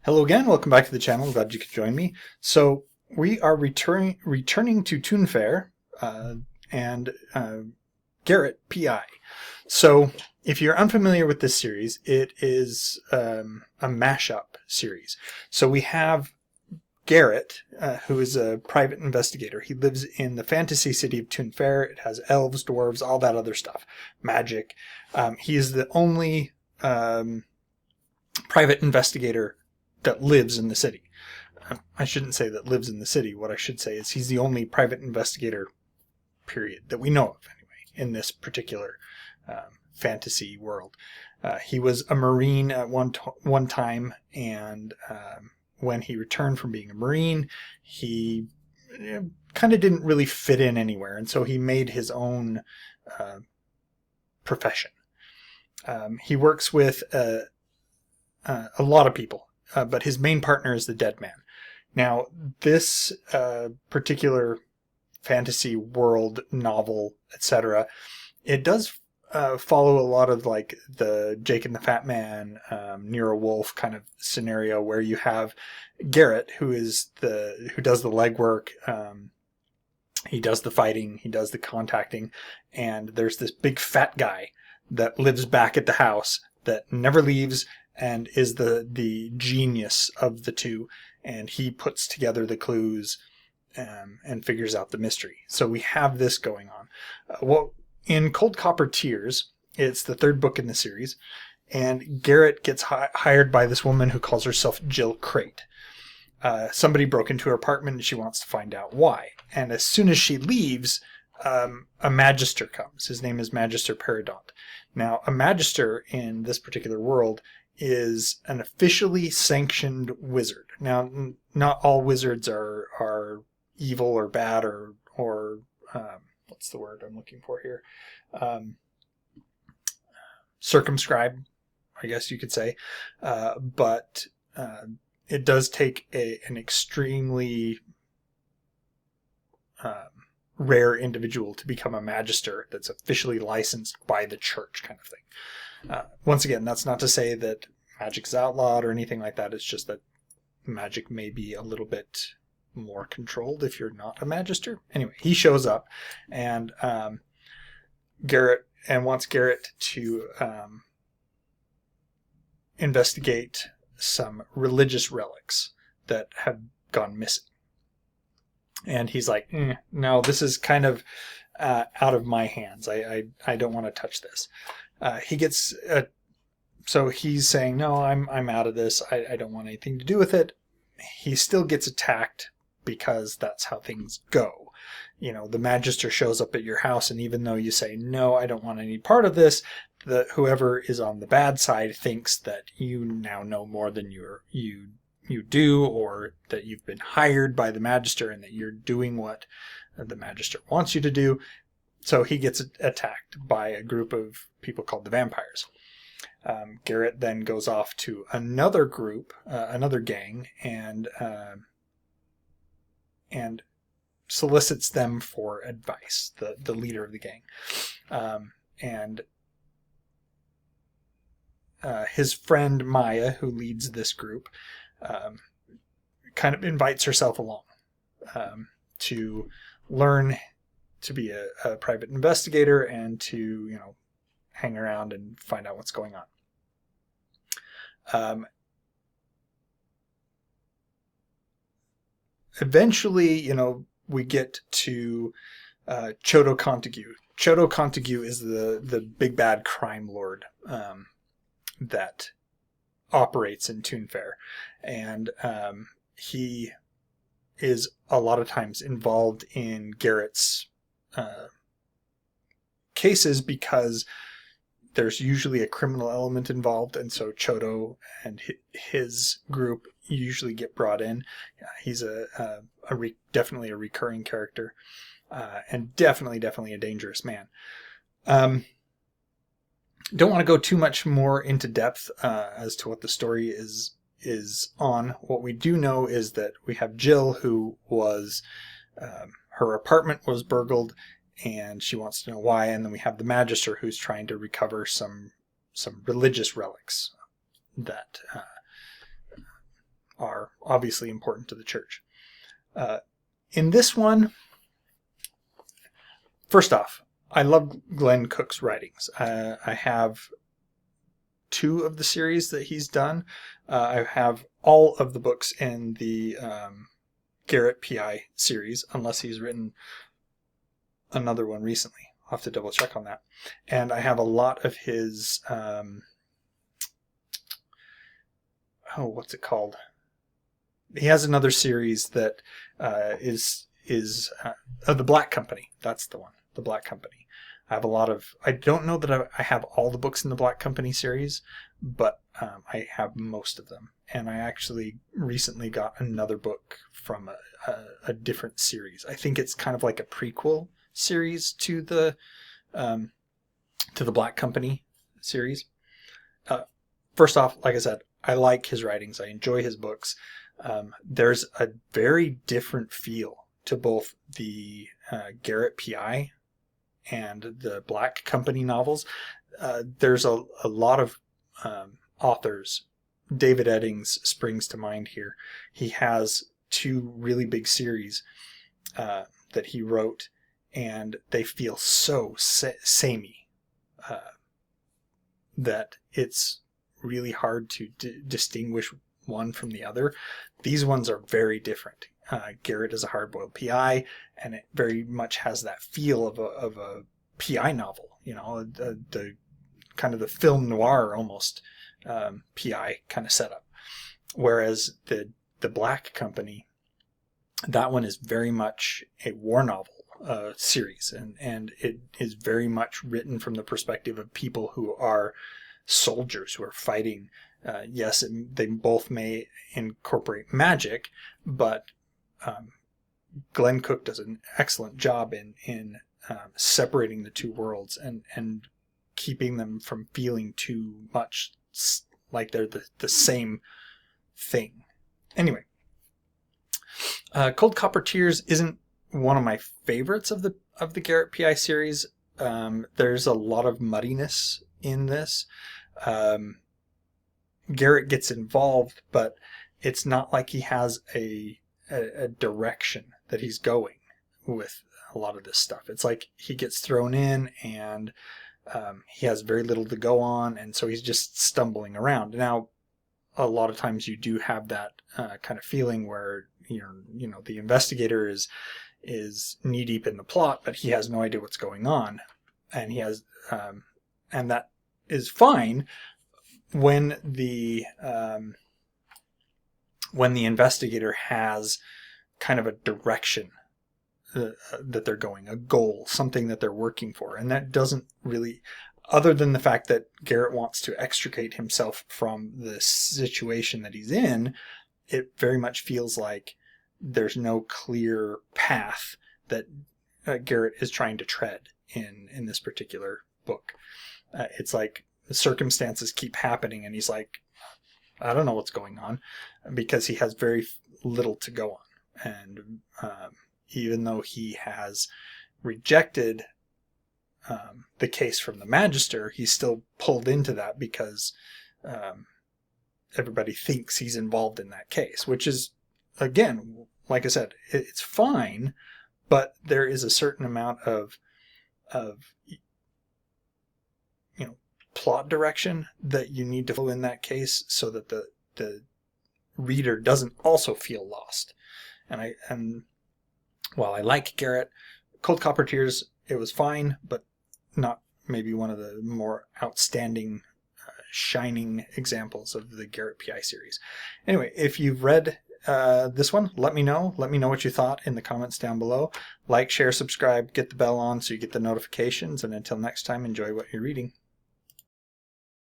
Hello again, welcome back to the channel. Glad you could join me. So we are returning to Toon Fair and Garrett PI. So if you're unfamiliar with this series, it is a mashup series. So we have Garrett, who is a private investigator. He lives in the fantasy city of Toon Fair. It has elves, dwarves, all that other stuff, magic. He is the only private investigator that lives in the city. I shouldn't say that lives in the city. What I should say is he's the only private investigator, period, that we know of anyway, in this particular fantasy world. He was a Marine at one time, and when he returned from being a Marine, he kind of didn't really fit in anywhere, and so he made his own profession. He works with a lot of people. But his main partner is the Dead Man. Now, this particular fantasy world novel, etc., it does follow a lot of like the Jake and the Fat Man, Nero Wolfe kind of scenario, where you have Garrett, who does the legwork. He does the fighting, he does the contacting, and there's this big fat guy that lives back at the house that never leaves and is the genius of the two, and he puts together the clues and figures out the mystery. So we have this going on. In Cold Copper Tears, it's the third book in the series, and Garrett gets hired by this woman who calls herself Jill Crate. Somebody broke into her apartment and she wants to find out why. And as soon as she leaves, a Magister comes. His name is Magister Peridot. Now, a Magister in this particular world is an officially sanctioned wizard. Now, not all wizards are evil or bad or what's the word I'm looking for here? Circumscribed, I guess you could say. But it does take an extremely rare individual to become a magister that's officially licensed by the church, kind of thing. Once again, that's not to say that magic is outlawed or anything like that. It's just that magic may be a little bit more controlled if you're not a magister. Anyway, he shows up and wants Garrett to investigate some religious relics that have gone missing. And he's like, no, this is kind of out of my hands. I don't want to touch this. So he's saying, no, I'm out of this. I don't want anything to do with it. He still gets attacked because that's how things go. You know, the Magister shows up at your house, and even though you say, no, I don't want any part of this, whoever is on the bad side thinks that you now know more than you do, or that you've been hired by the Magister and that you're doing what the Magister wants you to do. So he gets attacked by a group of people called the Vampires. Garrett then goes off to another group, another gang, and solicits them for advice, the leader of the gang. And his friend Maya, who leads this group, kind of invites herself along to learn to be a private investigator and to, hang around and find out what's going on. Eventually, we get to Chodo Contague. Chodo Contague is the big bad crime lord that operates in Toon Fair. And he is a lot of times involved in Garrett's cases because there's usually a criminal element involved, and so Chodo and his group usually get brought in. He's definitely a recurring character, and definitely a dangerous man. Don't want to go too much more into depth as to what the story is on. What we do know is that we have Jill, who was her apartment was burgled, and she wants to know why. And then we have the Magister, who's trying to recover some religious relics that are obviously important to the church. In this one, first off, I love Glen Cook's writings. I have 2 of the series that he's done. I have all of the books in the Garrett PI series, unless he's written another one recently. I'll have to double check on that. And I have a lot of his, what's it called? He has another series that is The Black Company. That's the one, The Black Company. I have a lot of, I don't know that I have all the books in the Black Company series, but I have most of them. And I actually recently got another book from a different series. I think it's kind of like a prequel series to the Black Company series. First off, like I said, I like his writings. I enjoy his books. There's a very different feel to both the Garrett PI and the Black Company novels. There's a lot of authors. David Eddings springs to mind here. He has 2 really big series that he wrote, and they feel so samey that it's really hard to distinguish one from the other. These ones are very different. Garrett is a hard-boiled PI, and it very much has that feel of a PI novel. You know, the kind of the film noir almost PI kind of setup. Whereas the Black Company, that one is very much a war novel series, and it is very much written from the perspective of people who are soldiers who are fighting. Yes, they both may incorporate magic, but Glen Cook does an excellent job in separating the 2 worlds and keeping them from feeling too much like they're the same thing. Anyway, Cold Copper Tears isn't one of my favorites of the Garrett PI series. There's a lot of muddiness in this. Garrett gets involved, but it's not like he has a direction that he's going with a lot of this stuff. It's like he gets thrown in and he has very little to go on, and so he's just stumbling around. Now, a lot of times you do have that kind of feeling where the investigator is knee deep in the plot, but he has no idea what's going on, and he has and that is fine when the investigator has kind of a direction that they're going, a goal, something that they're working for. And that doesn't really, other than the fact that Garrett wants to extricate himself from the situation that he's in, it very much feels like there's no clear path that Garrett is trying to tread in this particular book. It's like the circumstances keep happening and he's like, I don't know what's going on, because he has very little to go on. And even though he has rejected the case from the magister, he's still pulled into that because everybody thinks he's involved in that case, which is, again, like I said, it's fine, but there is a certain amount of plot direction that you need to follow in that case so that the reader doesn't also feel lost. And while I like Garrett, Cold Copper Tears, it was fine, but not maybe one of the more outstanding, shining examples of the Garrett PI series. Anyway, if you've read this one, let me know. Let me know what you thought in the comments down below. Like, share, subscribe, get the bell on so you get the notifications, and until next time, enjoy what you're reading.